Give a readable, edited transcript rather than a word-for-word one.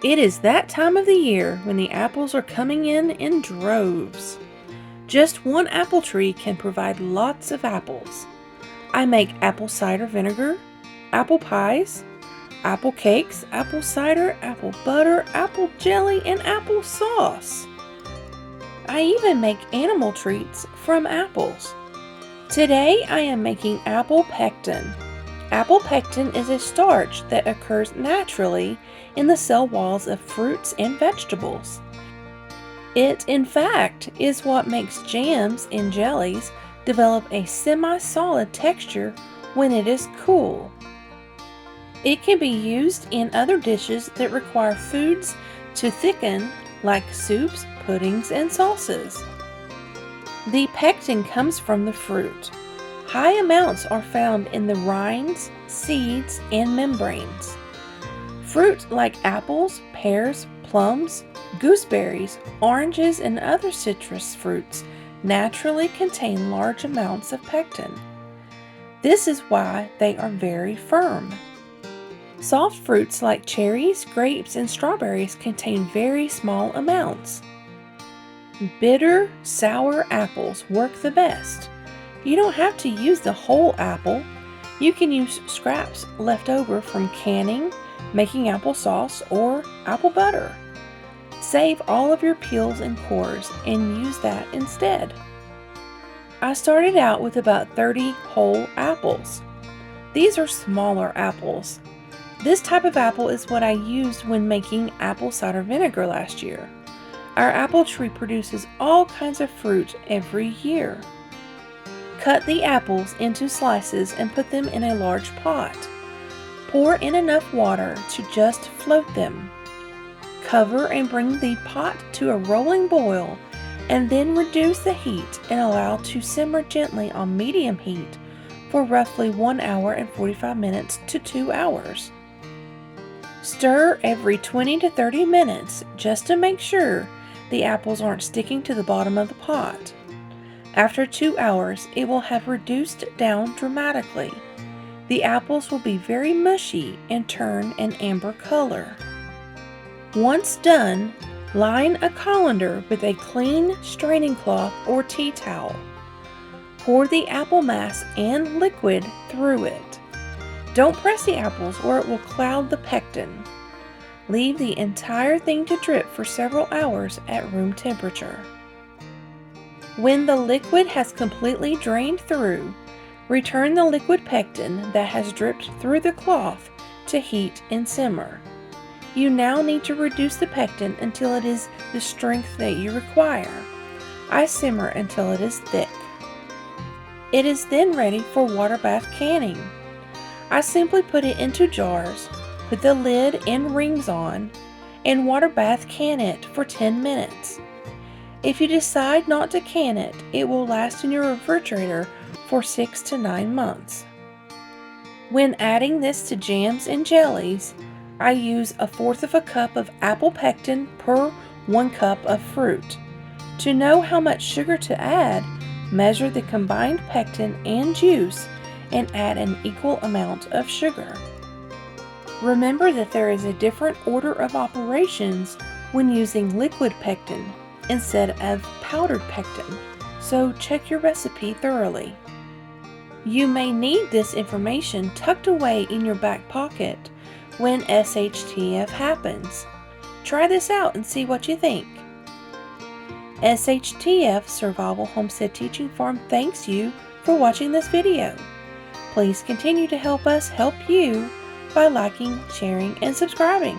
It is that time of the year when the apples are coming in droves. Just one apple tree can provide lots of apples. I make apple cider vinegar, apple pies, apple cakes, apple cider, apple butter, apple jelly, and apple sauce. I even make animal treats from apples. Today I am making apple pectin. Apple pectin is a starch that occurs naturally in the cell walls of fruits and vegetables. It, in fact, is what makes jams and jellies develop a semi-solid texture when it is cool. It can be used in other dishes that require foods to thicken, like soups, puddings, and sauces. The pectin comes from the fruit. High amounts are found in the rinds, seeds, and membranes. Fruit like apples, pears, plums, gooseberries, oranges, and other citrus fruits naturally contain large amounts of pectin. This is why they are very firm. Soft fruits like cherries, grapes, and strawberries contain very small amounts. Bitter, sour apples work the best. You don't have to use the whole apple. You can use scraps left over from canning, making applesauce, or apple butter. Save all of your peels and cores and use that instead. I started out with about 30 whole apples. These are smaller apples. This type of apple is what I used when making apple cider vinegar last year. Our apple tree produces all kinds of fruit every year. Cut the apples into slices and put them in a large pot. Pour in enough water to just float them. Cover and bring the pot to a rolling boil, and then reduce the heat and allow to simmer gently on medium heat for roughly 1 hour and 45 minutes to 2 hours. Stir every 20 to 30 minutes just to make sure the apples aren't sticking to the bottom of the pot. After 2 hours, it will have reduced down dramatically. The apples will be very mushy and turn an amber color. Once done, line a colander with a clean straining cloth or tea towel. Pour the apple mass and liquid through it. Don't press the apples or it will cloud the pectin. Leave the entire thing to drip for several hours at room temperature. When the liquid has completely drained through, return the liquid pectin that has dripped through the cloth to heat and simmer. You now need to reduce the pectin until it is the strength that you require. I simmer until it is thick. It is then ready for water bath canning. I simply put it into jars, put the lid and rings on, and water bath can it for 10 minutes. If you decide not to can it, it will last in your refrigerator for 6 to 9 months. When adding this to jams and jellies, I use 1/4 cup of apple pectin per 1 cup of fruit. To know how much sugar to add, measure the combined pectin and juice and add an equal amount of sugar. Remember that there is a different order of operations when using liquid pectin instead of powdered pectin, so check your recipe thoroughly. You may need this information tucked away in your back pocket when SHTF happens. Try this out and see what you think. SHTF Survival Homestead Teaching Farm thanks you for watching this video. Please continue to help us help you by liking, sharing, and subscribing.